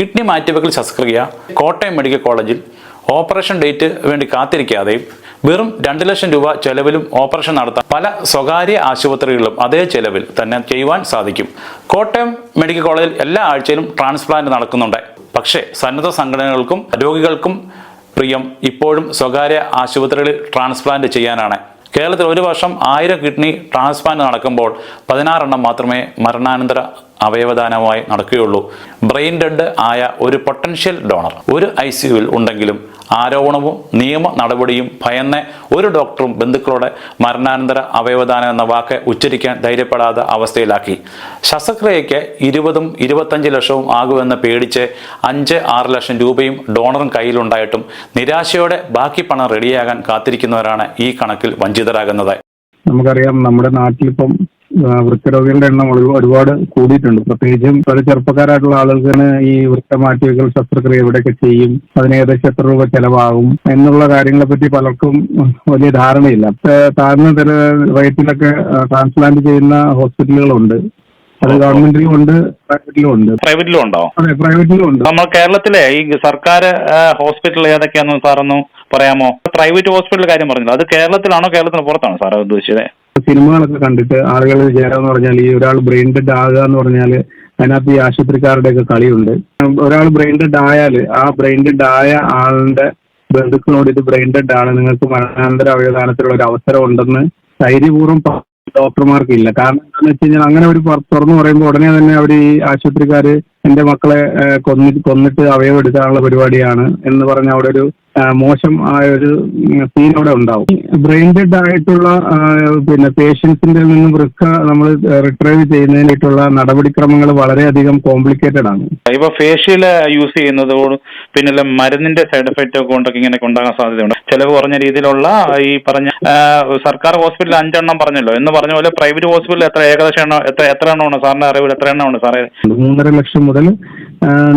Kidney മാറ്റിവെക്കൽ ശസ്ത്രക്രിയ Kottayam medical കോളേജിൽ ഓപ്പറേഷൻ ഡേറ്റ് വേണ്ടി കാത്തിരിക്കാതെയും വെറും 2 ലക്ഷം രൂപ ചെലവിലും ഓപ്പറേഷൻ നടത്താൻ പല സ്വകാര്യ ആശുപത്രികളിലും അതേ ചെലവിൽ തന്നെ ചെയ്യുവാൻ സാധിക്കും. കോട്ടയം മെഡിക്കൽ കോളേജിൽ എല്ലാ ആഴ്ചയിലും ട്രാൻസ്പ്ലാന്റ് നടക്കുന്നുണ്ട്. പക്ഷേ സന്നദ്ധ സംഘടനകൾക്കും രോഗികൾക്കും പ്രിയം ഇപ്പോഴും സ്വകാര്യ ആശുപത്രികളിൽ ട്രാൻസ്പ്ലാന്റ് ചെയ്യാനാണ്. കേരളത്തിൽ ഒരു വർഷം 1000 കിഡ്നി ട്രാൻസ്പ്ലാന്റ് നടക്കുമ്പോൾ 16 എണ്ണം മാത്രമേ മരണാനന്തര അവയവദാനമായി നടക്കുകയുള്ളൂ. ബ്രെയിൻ ഡെഡ് ആയ ഒരു പൊട്ടൻഷ്യൽ ഡോണർ ഒരു ICUവിൽ ഉണ്ടെങ്കിലും ആരോപണവും നിയമ നടപടിയും ഭയന്ന് ഒരു ഡോക്ടറും ബന്ധുക്കളുടെ മരണാനന്തര അവയവദാനം എന്ന വാക്ക് ഉച്ചരിക്കാൻ ധൈര്യപ്പെടാത്ത അവസ്ഥയിലാക്കി. ശസ്ത്രക്രിയയ്ക്ക് 20-25 ലക്ഷവും ആകുമെന്ന് പേടിച്ച് 5-6 ലക്ഷം രൂപയും ഡോണറും കയ്യിലുണ്ടായിട്ടും നിരാശയോടെ ബാക്കി പണം റെഡിയാകാൻ കാത്തിരിക്കുന്നവരാണ് ഈ കണക്കിൽ വഞ്ചിതരാകുന്നത്. നമുക്കറിയാം, നമ്മുടെ നാട്ടിലിപ്പം വൃക്കരോഗികളുടെ എണ്ണം ഒരുപാട് കൂടിയിട്ടുണ്ട്. പ്രത്യേകിച്ചും പല ചെറുപ്പക്കാരായിട്ടുള്ള ആളുകൾക്ക് ഈ വൃക്ക മാറ്റിവെക്കൽ ശസ്ത്രക്രിയ എവിടെയൊക്കെ ചെയ്യും, അതിന് ഏകദേശം എത്ര രൂപ ചെലവാകും എന്നുള്ള കാര്യങ്ങളെ പറ്റി പലർക്കും വലിയ ധാരണയില്ല. താഴ്ന്ന തല റേറ്റിലൊക്കെ ട്രാൻസ്പ്ലാന്റ് ചെയ്യുന്ന ഹോസ്പിറ്റലുകളുണ്ട്. അത് ഗവൺമെന്റിലും ഉണ്ട്, പ്രൈവറ്റിലും ഉണ്ട്. പ്രൈവറ്റിലും ഉണ്ടോ? അതെ, പ്രൈവറ്റിലും ഉണ്ട്. നമ്മൾ കേരളത്തിലെ ഈ സർക്കാർ ഹോസ്പിറ്റൽ ഏതൊക്കെയാണെന്ന് സാറൊന്ന് പറയാമോ? പ്രൈവറ്റ് ഹോസ്പിറ്റൽ കാര്യം പറഞ്ഞില്ല, അത് കേരളത്തിലാണോ കേരളത്തിന് പുറത്താണോ സാർ ഉദ്ദേശിച്ചത്? സിനിമകളൊക്കെ കണ്ടിട്ട് ആളുകൾ വിചാരം പറഞ്ഞാൽ ഈ ഒരാൾ ബ്രെയിൻ ഡെഡ് ആകുക എന്ന് പറഞ്ഞാൽ അതിനകത്ത് ഈ ആശുപത്രിക്കാരുടെയൊക്കെ കളിയുണ്ട്. ഒരാൾ ബ്രെയിൻ ഡെഡ് ആയാൽ ആ ബ്രെയിൻ ഡെഡ് ആയ ആളുടെ ബന്ധുക്കളോട് ഇത് ബ്രെയിൻ ഡെഡ് ആണ്, നിങ്ങൾക്ക് മരണാനന്തര അവയവദാനത്തിലുള്ള ഒരു അവസരം ഉണ്ടെന്ന് ധൈര്യപൂർവ്വം ഡോക്ടർമാർക്ക് ഇല്ല. കാരണം എന്താണെന്ന് വെച്ച് കഴിഞ്ഞാൽ അങ്ങനെ ഒരു തുറന്നു പറയുമ്പോൾ ഉടനെ തന്നെ അവർ ഈ ആശുപത്രിക്കാര് എന്റെ മക്കളെ കൊന്നിട്ട് അവയവം എടുക്കാനുള്ള പരിപാടിയാണ് എന്ന് പറഞ്ഞ അവിടെ ഒരു മോശം ആയ ഒരു സീൻ അവിടെ ഉണ്ടാവും. ബ്രെയിൻ ഡെഡ് ആയിട്ടുള്ള പേഷ്യൻസിന്റെ നിന്ന് വൃക്ക നമ്മൾ റിട്രൈവ് ചെയ്യുന്നതിനായിട്ടുള്ള നടപടിക്രമങ്ങൾ വളരെയധികം കോംപ്ലിക്കേറ്റഡ് ആണ്. ഇപ്പൊ ഫേഷ്യൽ യൂസ് ചെയ്യുന്നതോട് പിന്നെ മരുന്നിന്റെ സൈഡ് എഫക്റ്റ് ഒക്കെ കൊണ്ടൊക്കെ ഇങ്ങനെയൊക്കെ ഉണ്ടാകാൻ സാധ്യതയുണ്ട്. ചെലവ് കുറഞ്ഞ രീതിയിലുള്ള ഈ പറഞ്ഞ സർക്കാർ ഹോസ്പിറ്റലിൽ 5 എണ്ണം പറഞ്ഞല്ലോ എന്ന് പറഞ്ഞ പോലെ പ്രൈവറ്റ് ഹോസ്പിറ്റലിൽ ഏകദേശം എത്ര എണ്ണമാണ് സാറിന്റെ അറിവിൽ? എത്ര എണ്ണമാണ് സാറേ? 3.5 ലക്ഷം മുതൽ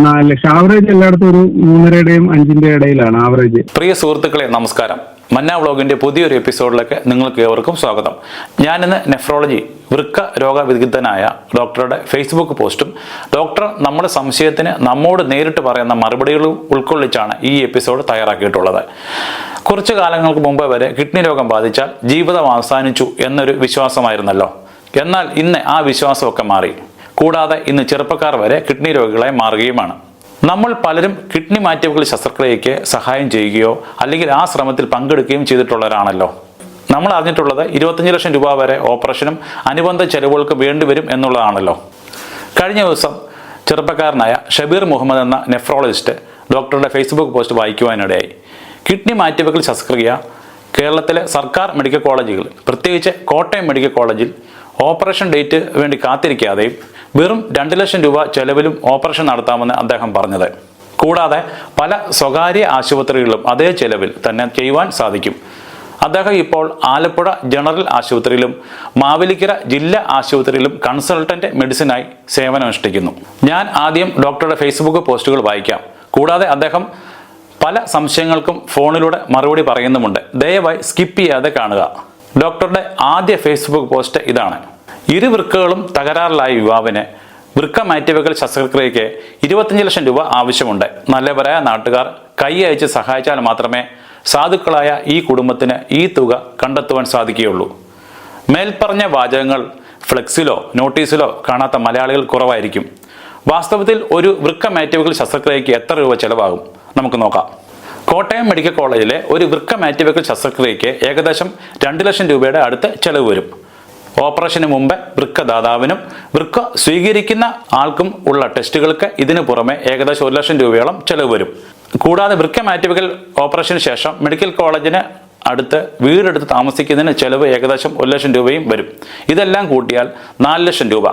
4 ലക്ഷം. ആവറേജ് എല്ലായിടത്തും ഒരു 3.5-ന്റെയും 5-ന്റെ ഇടയിലാണ് ആവറേജ്. പ്രിയ സുഹൃത്തുക്കളെ, നമസ്കാരം. മന്ന വ്ളോഗിന്റെ പുതിയൊരു എപ്പിസോഡിലേക്ക് നിങ്ങൾക്ക് ഏവർക്കും സ്വാഗതം. ഞാനിന്ന് നെഫ്രോളജി വൃക്ക രോഗവിദഗ്ധനായ ഡോക്ടറുടെ ഫേസ്ബുക്ക് പോസ്റ്റും ഡോക്ടർ നമ്മുടെ സംശയത്തിന് നമ്മോട് നേരിട്ട് പറയുന്ന മറുപടികളും ഉൾക്കൊള്ളിച്ചാണ് ഈ എപ്പിസോഡ് തയ്യാറാക്കിയിട്ടുള്ളത്. കുറച്ചു കാലങ്ങൾക്ക് മുമ്പ് വരെ കിഡ്നി രോഗം ബാധിച്ചാൽ ജീവിതം അവസാനിച്ചു എന്നൊരു വിശ്വാസമായിരുന്നല്ലോ. എന്നാൽ ഇന്ന് ആ വിശ്വാസമൊക്കെ മാറി. കൂടാതെ ഇന്ന് ചെറുപ്പക്കാർ വരെ കിഡ്നി രോഗികളായി മാറുകയുമാണ്. നമ്മൾ പലരും കിഡ്നി മാറ്റിവെക്കൽ ശസ്ത്രക്രിയയ്ക്ക് സഹായം ചെയ്യുകയോ അല്ലെങ്കിൽ ആ ശ്രമത്തിൽ പങ്കെടുക്കുകയും ചെയ്തിട്ടുള്ളവരാണല്ലോ. നമ്മൾ അറിഞ്ഞിട്ടുള്ളത് 25 ലക്ഷം രൂപ വരെ ഓപ്പറേഷനും അനുബന്ധ ചെലവുകൾക്ക് വേണ്ടിവരും എന്നുള്ളതാണല്ലോ. കഴിഞ്ഞ ദിവസം ചെറുപ്പക്കാരനായ ഷബീർ മുഹമ്മദ് എന്ന നെഫ്രോളജിസ്റ്റ് ഡോക്ടറുടെ ഫേസ്ബുക്ക് പോസ്റ്റ് വായിക്കുവാനിടയായി. കിഡ്നി മാറ്റിവെക്കൽ ശസ്ത്രക്രിയ കേരളത്തിലെ സർക്കാർ മെഡിക്കൽ കോളേജുകളിൽ, പ്രത്യേകിച്ച് കോട്ടയം മെഡിക്കൽ കോളേജിൽ ഓപ്പറേഷൻ ഡേറ്റ് വേണ്ടി കാത്തിരിക്കാതെയും വെറും 2 ലക്ഷം രൂപ ചെലവിലും ഓപ്പറേഷൻ നടത്താമെന്ന് അദ്ദേഹം പറഞ്ഞത്. കൂടാതെ പല സ്വകാര്യ ആശുപത്രികളിലും അതേ ചെലവിൽ തന്നെ ചെയ്യുവാൻ സാധിക്കും. അദ്ദേഹം ഇപ്പോൾ ആലപ്പുഴ ജനറൽ ആശുപത്രിയിലും മാവേലിക്കര ജില്ലാ ആശുപത്രിയിലും കൺസൾട്ടന്റ് മെഡിസിനായി സേവനമനുഷ്ഠിക്കുന്നു. ഞാൻ ആദ്യം ഡോക്ടറുടെ ഫേസ്ബുക്ക് പോസ്റ്റുകൾ വായിക്കാം. കൂടാതെ അദ്ദേഹം പല സംശയങ്ങൾക്കും ഫോണിലൂടെ മറുപടി പറയുന്നുമുണ്ട്. ദയവായി സ്കിപ്പ് ചെയ്യാതെ കാണുക. ഡോക്ടറുടെ ആദ്യ ഫേസ്ബുക്ക് പോസ്റ്റ് ഇതാണ്. ഇരുവൃക്കകളും തകരാറിലായ യുവാവിന് വൃക്ക മാറ്റിവെക്കൽ ശസ്ത്രക്രിയയ്ക്ക് 25 ലക്ഷം രൂപ ആവശ്യമുണ്ട്. നല്ലവരായ നാട്ടുകാർ കൈ അയച്ച് സഹായിച്ചാൽ മാത്രമേ സാധുക്കളായ ഈ കുടുംബത്തിന് ഈ തുക കണ്ടെത്തുവാൻ സാധിക്കുകയുള്ളൂ. മേൽപ്പറഞ്ഞ വാചകങ്ങൾ ഫ്ലെക്സിലോ നോട്ടീസിലോ കാണാത്ത മലയാളികൾ കുറവായിരിക്കും. വാസ്തവത്തിൽ ഒരു വൃക്ക മാറ്റിവെക്കൽ ശസ്ത്രക്രിയയ്ക്ക് എത്ര രൂപ ചെലവാകും? നമുക്ക് നോക്കാം. കോട്ടയം മെഡിക്കൽ കോളേജിലെ ഒരു വൃക്ക മാറ്റിവെക്കൽ ശസ്ത്രക്രിയയ്ക്ക് ഏകദേശം 2 ലക്ഷം രൂപയുടെ അടുത്ത് ചെലവ് വരും. ഓപ്പറേഷന് മുമ്പ് വൃക്കദാതാവിനും വൃക്ക സ്വീകരിക്കുന്ന ആൾക്കും ഉള്ള ടെസ്റ്റുകൾക്ക് ഇതിനു പുറമെ ഏകദേശം 1 ലക്ഷം രൂപയോളം ചെലവ് വരും. കൂടാതെ വൃക്ക മാറ്റിവെക്കൽ ഓപ്പറേഷന് ശേഷം മെഡിക്കൽ കോളേജിന് അടുത്ത് വീടെടുത്ത് താമസിക്കുന്നതിന് ചെലവ് ഏകദേശം 1 ലക്ഷം രൂപയും വരും. ഇതെല്ലാം കൂട്ടിയാൽ 4 ലക്ഷം രൂപ.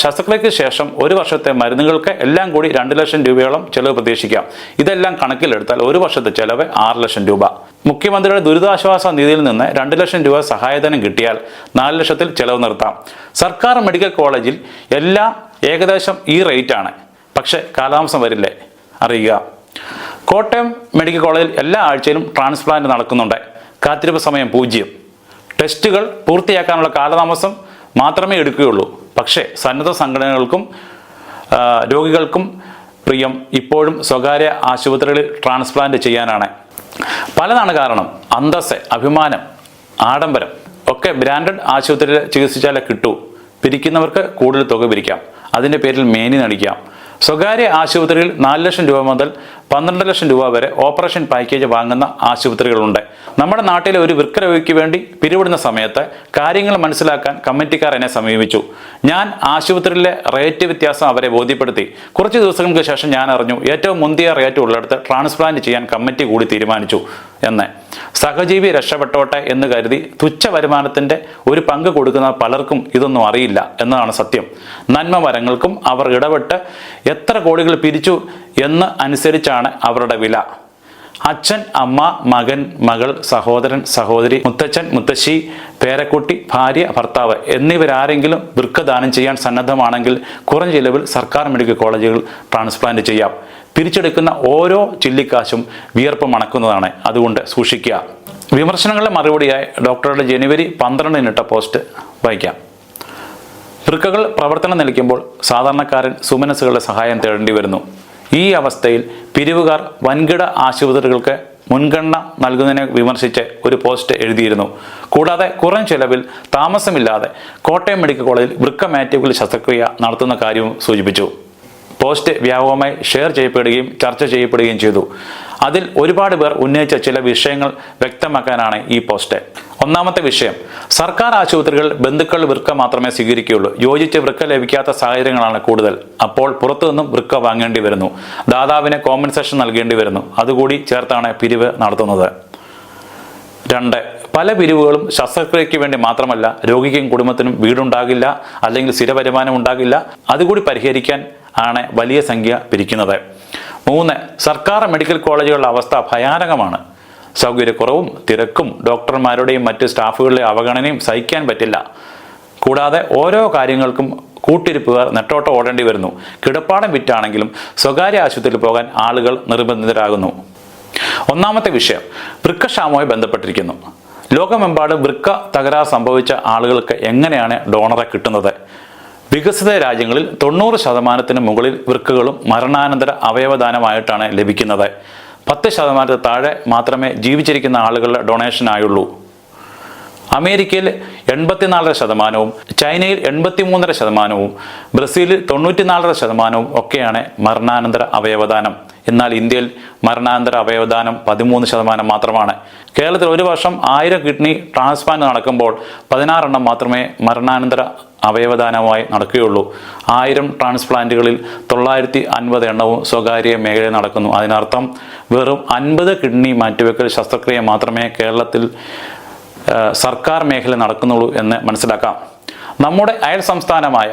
ശസ്ത്രക്രിയയ്ക്ക് ശേഷം 1 വർഷത്തെ മരുന്നുകൾക്ക് എല്ലാം കൂടി 2 ലക്ഷം രൂപയോളം ചെലവ് പ്രതീക്ഷിക്കാം. ഇതെല്ലാം കണക്കിലെടുത്താൽ 1 വർഷത്തെ ചെലവ് 6 ലക്ഷം രൂപ. മുഖ്യമന്ത്രിയുടെ ദുരിതാശ്വാസ നിധിയിൽ നിന്ന് 2 ലക്ഷം രൂപ സഹായധനം കിട്ടിയാൽ 4 ലക്ഷത്തിൽ ചെലവ് നിർത്താം. സർക്കാർ മെഡിക്കൽ കോളേജിൽ എല്ലാം ഏകദേശം ഈ റേറ്റാണ്. പക്ഷേ കാലതാമസം വരില്ലേ? അറിയുക. കോട്ടയം മെഡിക്കൽ കോളേജിൽ എല്ലാ ആഴ്ചയിലും ട്രാൻസ്പ്ലാന്റ് നടക്കുന്നുണ്ട്. കാത്തിരിപ്പ് സമയം 0. ടെസ്റ്റുകൾ പൂർത്തിയാക്കാനുള്ള കാലതാമസം മാത്രമേ എടുക്കുകയുള്ളൂ. പക്ഷേ സന്നദ്ധ സംഘടനകൾക്കും രോഗികൾക്കും പ്രിയം ഇപ്പോഴും സ്വകാര്യ ആശുപത്രികളിൽ ട്രാൻസ്പ്ലാന്റ് ചെയ്യാനാണ്. പലതാണ് കാരണം. അന്തസ്സ്, അഭിമാനം, ആഡംബരം ഒക്കെ ബ്രാൻഡഡ് ആശുപത്രിയിൽ ചികിത്സിച്ചാലേ കിട്ടൂ. പിരിക്കുന്നവർക്ക് കൂടുതൽ തുക പിരിക്കാം, അതിൻ്റെ പേരിൽ മേനി നടിക്കാം. സ്വകാര്യ ആശുപത്രിയിൽ 4 ലക്ഷം രൂപ മുതൽ 12 ലക്ഷം രൂപ വരെ ഓപ്പറേഷൻ പാക്കേജ് വാങ്ങുന്ന ആശുപത്രികളുണ്ട്. നമ്മുടെ നാട്ടിലെ ഒരു വൃക്ക രോഗിക്ക് വേണ്ടി പിരിവിടുന്ന സമയത്ത് കാര്യങ്ങൾ മനസ്സിലാക്കാൻ കമ്മിറ്റിക്കാർ എന്നെ സമീപിച്ചു. ഞാൻ ആശുപത്രിയിലെ റേറ്റ് വ്യത്യാസം അവരെ ബോധ്യപ്പെടുത്തി. കുറച്ച് ദിവസങ്ങൾക്ക് ശേഷം ഞാൻ അറിഞ്ഞു ഏറ്റവും മുന്തിയ റേറ്റ് ഉള്ളിടത്ത് ട്രാൻസ്പ്ലാന്റ് ചെയ്യാൻ കമ്മിറ്റി കൂടി തീരുമാനിച്ചു എന്ന്. സഹജീവി രക്ഷപ്പെട്ടോട്ടെ എന്ന് കരുതി തുച്ഛ വരുമാനത്തിന്റെ ഒരു പങ്ക് കൊടുക്കുന്ന പലർക്കും ഇതൊന്നും അറിയില്ല എന്നതാണ് സത്യം. നന്മ മരങ്ങൾക്കും അവർ ഇടപെട്ട് എത്ര കോടികൾ പിരിച്ചു എന്ന് അനുസരിച്ചാണ് അവരുടെ വില. അച്ഛൻ, അമ്മ, മകൻ, മകൾ, സഹോദരൻ, സഹോദരി, മുത്തച്ഛൻ, മുത്തശ്ശി, പേരക്കുട്ടി, ഭാര്യ, ഭർത്താവ് എന്നിവരാരെങ്കിലും വൃക്ക ദാനം ചെയ്യാൻ സന്നദ്ധമാണെങ്കിൽ കുറഞ്ഞ ചിലവിൽ സർക്കാർ മെഡിക്കൽ കോളേജുകൾ ട്രാൻസ്പ്ലാന്റ് ചെയ്യാം. പിരിച്ചെടുക്കുന്ന ഓരോ ചില്ലിക്കാശും വിയർപ്പ് മണക്കുന്നതാണ്. അതുകൊണ്ട് സൂക്ഷിക്കുക. വിമർശനങ്ങളുടെ മറുപടിയായി ഡോക്ടറുടെ ജനുവരി 12 പോസ്റ്റ് വായിക്കാം. വൃക്കകൾ പ്രവർത്തനം നിലയ്ക്കുമ്പോൾ സാധാരണക്കാരൻ സുമനസ്സുകളുടെ സഹായം തേടേണ്ടി വരുന്നു. ഈ അവസ്ഥയിൽ പിരിവുകാർ വൻകിട ആശുപത്രികൾക്ക് മുൻഗണന നൽകുന്നതിനെ വിമർശിച്ച് ഒരു പോസ്റ്റ് എഴുതിയിരുന്നു. കൂടാതെ കുറഞ്ഞ ചെലവിൽ താമസമില്ലാതെ കോട്ടയം മെഡിക്കൽ കോളേജിൽ വൃക്ക മാറ്റിവെക്കൽ ശസ്ത്രക്രിയ നടത്തുന്ന കാര്യവും സൂചിപ്പിച്ചു. പോസ്റ്റ് വ്യാപകമായി ഷെയർ ചെയ്യപ്പെടുകയും ചർച്ച ചെയ്യപ്പെടുകയും ചെയ്തു. അതിൽ ഒരുപാട് പേർ ഉന്നയിച്ച ചില വിഷയങ്ങൾ വ്യക്തമാക്കാനാണ് ഈ പോസ്റ്റ്. ഒന്നാമത്തെ വിഷയം, സർക്കാർ ആശുപത്രികൾ ബന്ധുക്കൾ വൃക്ക മാത്രമേ സ്വീകരിക്കുകയുള്ളൂ. യോജിച്ച വൃക്ക ലഭിക്കാത്ത സാഹചര്യങ്ങളാണ് കൂടുതൽ. അപ്പോൾ പുറത്തുനിന്നും വൃക്ക വാങ്ങേണ്ടി വരുന്നു. ദാതാവിന് കോമ്പൻസേഷൻ നൽകേണ്ടി വരുന്നു. അതുകൂടി ചേർത്താണ് പിരിവ് നടത്തുന്നത്. 2. പല പിരിവുകളും ശസ്ത്രക്രിയയ്ക്ക് വേണ്ടി മാത്രമല്ല, രോഗിക്കും കുടുംബത്തിനും വീടുണ്ടാകില്ല, അല്ലെങ്കിൽ സ്ഥിര വരുമാനം ഉണ്ടാകില്ല. അതുകൂടി പരിഹരിക്കാൻ ആണ് വലിയ സംഖ്യ പിരിക്കുന്നത്. 3. സർക്കാർ മെഡിക്കൽ കോളേജുകളുടെ അവസ്ഥ ഭയാനകമാണ്. സൗകര്യക്കുറവും തിരക്കും ഡോക്ടർമാരുടെയും മറ്റ് സ്റ്റാഫുകളുടെ അവഗണനയും സഹിക്കാൻ പറ്റില്ല. കൂടാതെ ഓരോ കാര്യങ്ങൾക്കും കൂട്ടിരിപ്പുകാർ നെട്ടോട്ടം ഓടേണ്ടി വരുന്നു. കിടപ്പാടം വിറ്റാണെങ്കിലും സ്വകാര്യ ആശുപത്രിയിൽ പോകാൻ ആളുകൾ നിർബന്ധിതരാകുന്നു. ഒന്നാമത്തെ വിഷയം വൃക്കക്ഷാമവുമായി ബന്ധപ്പെട്ടിരിക്കുന്നു. ലോകമെമ്പാടും വൃക്ക തകരാർ സംഭവിച്ച ആളുകൾക്ക് എങ്ങനെയാണ് ഡോണറെ കിട്ടുന്നത്? വികസിത രാജ്യങ്ങളിൽ 90% മുകളിൽ വൃക്കകളും മരണാനന്തര അവയവദാനമായിട്ടാണ് ലഭിക്കുന്നത്. 10% താഴെ മാത്രമേ ജീവിച്ചിരിക്കുന്ന ആളുകളുടെ ഡൊണേഷനായുള്ളൂ. അമേരിക്കയിൽ 84%, ചൈനയിൽ 83.5%, ബ്രസീലിൽ 94% ഒക്കെയാണ് മരണാനന്തര അവയവദാനം. എന്നാൽ ഇന്ത്യയിൽ മരണാനന്തര അവയവദാനം 13% മാത്രമാണ്. കേരളത്തിൽ ഒരു വർഷം 1000 കിഡ്നി ട്രാൻസ്പ്ലാന്റ് നടക്കുമ്പോൾ 16 മാത്രമേ മരണാനന്തര അവയവദാനമായി നടക്കുകയുള്ളൂ. 1000 ട്രാൻസ്പ്ലാന്റുകളിൽ 950 സ്വകാര്യ മേഖലയിൽ നടക്കുന്നു. അതിനർത്ഥം വെറും 50 കിഡ്നി മാറ്റിവെക്കൽ ശസ്ത്രക്രിയ മാത്രമേ കേരളത്തിൽ സർക്കാർ മേഖല നടക്കുന്നുള്ളൂ എന്ന് മനസ്സിലാക്കാം. നമ്മുടെ അയൽ സംസ്ഥാനമായ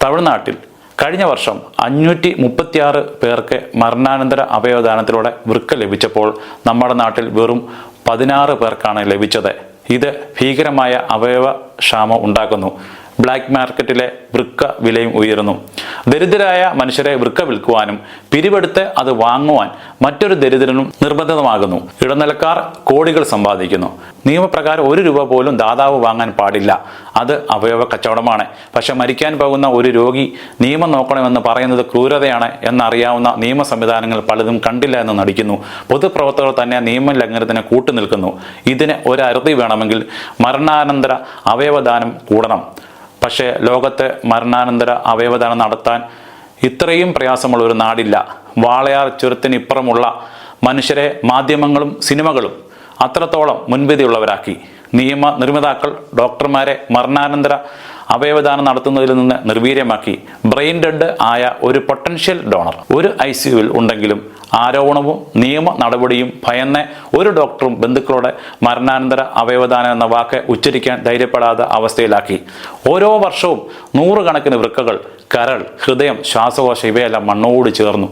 തമിഴ്നാട്ടിൽ കഴിഞ്ഞ വർഷം 536 പേർക്ക് മരണാനന്തര അവയവദാനത്തിലൂടെ വൃക്ക ലഭിച്ചപ്പോൾ നമ്മുടെ നാട്ടിൽ വെറും 16 പേർക്കാണ് ലഭിച്ചത്. ഇത് ഭീകരമായ അവയവക്ഷാമം ഉണ്ടാക്കുന്നു. ബ്ലാക്ക് മാർക്കറ്റിലെ വൃക്ക വിലയും ഉയരുന്നു. ദരിദ്രരായ മനുഷ്യരെ വൃക്ക വിൽക്കുവാനും പിരിവെടുത്ത് അത് വാങ്ങുവാൻ മറ്റൊരു ദരിദ്രനും നിർബന്ധിതമാകുന്നു. ഇടനിലക്കാർ കോടികൾ സമ്പാദിക്കുന്നു. നിയമപ്രകാരം 1 രൂപ പോലും ദാതാവ് വാങ്ങാൻ പാടില്ല. അത് അവയവ കച്ചവടമാണ്. പക്ഷെ മരിക്കാൻ പോകുന്ന ഒരു രോഗി നിയമം നോക്കണമെന്ന് പറയുന്നത് ക്രൂരതയാണ് എന്നറിയാവുന്ന നിയമ സംവിധാനങ്ങൾ പലതും കണ്ടില്ല എന്ന് നടിക്കുന്നു. പൊതുപ്രവർത്തകർ തന്നെ നിയമലംഘനത്തിന് കൂട്ടുനിൽക്കുന്നു. ഇതിന് ഒരു അറുതി വേണമെങ്കിൽ മരണാനന്തര അവയവദാനം കൂടണം. പക്ഷേ ലോകത്ത് മരണാനന്തര അവയവദാനം നടത്താൻ ഇത്രയും പ്രയാസമുള്ള ഒരു നാടില്ല. വാളയാർ ചുരത്തിനിപ്പുറമുള്ള മനുഷ്യരെ മാധ്യമങ്ങളും സിനിമകളും അത്രത്തോളം മുൻവിധിയുള്ളവരാക്കി. നിയമ നിർമ്മിതാക്കൾ ഡോക്ടർമാരെ മരണാനന്തര അവയവദാനം നടത്തുന്നതിൽ നിന്ന് നിർവീര്യമാക്കി. ബ്രെയിൻ ഡെഡ് ആയ ഒരു പൊട്ടൻഷ്യൽ ഡോണർ ഒരു ICUവിൽ ഉണ്ടെങ്കിലും ആരോപണവും നിയമ നടപടിയും ഭയന്ന് ഒരു ഡോക്ടറും ബന്ധുക്കളുടെ മരണാനന്തര അവയവദാനം എന്ന വാക്ക് ഉച്ചരിക്കാൻ ധൈര്യപ്പെടാത്ത അവസ്ഥയിലാക്കി. ഓരോ വർഷവും 100 കണക്കിന് വൃക്കകൾ, കരൾ, ഹൃദയം, ശ്വാസകോശം ഇവയെല്ലാം മണ്ണോട് ചേർന്നു.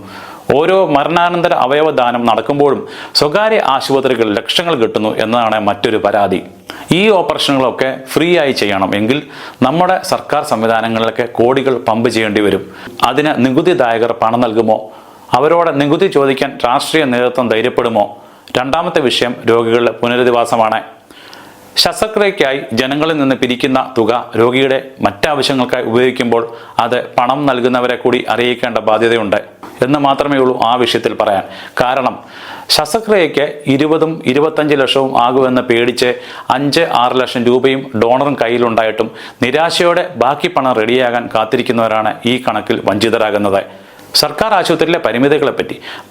ഓരോ മരണാനന്തര അവയവദാനം നടക്കുമ്പോഴും സ്വകാര്യ ആശുപത്രികൾ ലക്ഷങ്ങൾ കിട്ടുന്നു എന്നതാണ് മറ്റൊരു പരാതി. ഈ ഓപ്പറേഷനുകളൊക്കെ ഫ്രീ ആയി ചെയ്യണം എങ്കിൽ നമ്മുടെ സർക്കാർ സംവിധാനങ്ങളിലൊക്കെ കോടികൾ പമ്പ് ചെയ്യേണ്ടി വരും. അതിന് നികുതിദായകർ പണം നൽകുമോ? അവരോട് നികുതി ചോദിക്കാൻ രാഷ്ട്രീയ നേതൃത്വം ധൈര്യപ്പെടുമോ? രണ്ടാമത്തെ വിഷയം രോഗികളുടെ പുനരധിവാസമാണ്. ശസ്ത്രക്രിയയ്ക്കായി ജനങ്ങളിൽ നിന്ന് പിരിക്കുന്ന തുക രോഗിയുടെ മറ്റാവശ്യങ്ങൾക്കായി ഉപയോഗിക്കുമ്പോൾ അത് പണം നൽകുന്നവരെ കൂടി അറിയിക്കേണ്ട ബാധ്യതയുണ്ട് എന്ന് മാത്രമേ ഉള്ളൂ ആ വിഷയത്തിൽ പറയാൻ. കാരണം ശസ്ത്രക്രിയയ്ക്ക് 20-25 ലക്ഷവും ആകുമെന്ന് പേടിച്ച് 5-6 ലക്ഷം രൂപയും ഡോണറും കയ്യിലുണ്ടായിട്ടും നിരാശയോടെ ബാക്കി പണം റെഡിയാകാൻ കാത്തിരിക്കുന്നവരാണ് ഈ കണക്കിൽ വഞ്ചിതരാകുന്നത്. സർക്കാർ ആശുപത്രിയിലെ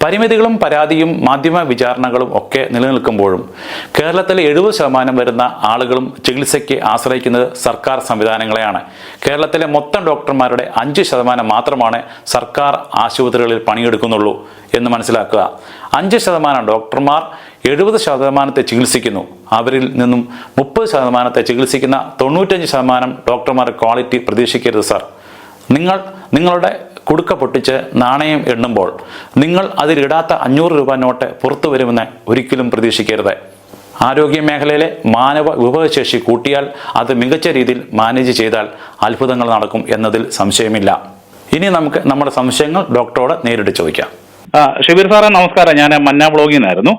പരിമിതികളും പരാതിയും മാധ്യമ വിചാരണകളും ഒക്കെ നിലനിൽക്കുമ്പോഴും കേരളത്തിലെ 70% വരുന്ന ആളുകളും ചികിത്സയ്ക്ക് ആശ്രയിക്കുന്നത് സർക്കാർ സംവിധാനങ്ങളെയാണ്. കേരളത്തിലെ മൊത്തം ഡോക്ടർമാരുടെ 5% മാത്രമാണ് സർക്കാർ ആശുപത്രികളിൽ പണിയെടുക്കുന്നുള്ളൂ എന്ന് മനസ്സിലാക്കുക. 5% ഡോക്ടർമാർ 70% ചികിത്സിക്കുന്നു. അവരിൽ നിന്നും 30% ചികിത്സിക്കുന്ന 95% ഡോക്ടർമാർ ക്വാളിറ്റി പ്രതീക്ഷിക്കരുത് സാർ. നിങ്ങളുടെ കുടുക്ക പൊട്ടിച്ച് നാണയം എണ്ണുമ്പോൾ നിങ്ങൾ അതിലിടാത്ത 500 രൂപ നോട്ട് പുറത്തു വരുമെന്ന് ഒരിക്കലും പ്രതീക്ഷിക്കരുത്. ആരോഗ്യ മേഖലയിലെ മാനവ വിഭവശേഷി കൂട്ടിയാൽ അത് മികച്ച രീതിയിൽ മാനേജ് ചെയ്താൽ അത്ഭുതങ്ങൾ നടക്കും എന്നതിൽ സംശയമില്ല. ഇനി നമുക്ക് നമ്മുടെ സംശയങ്ങൾ ഡോക്ടറോട് നേരിട്ട് ചോദിക്കാം. ഷബീർ സാറേ നമസ്കാരം, ഞാൻ മന്ന ബ്ലോഗിൽ നിന്നായിരുന്നു.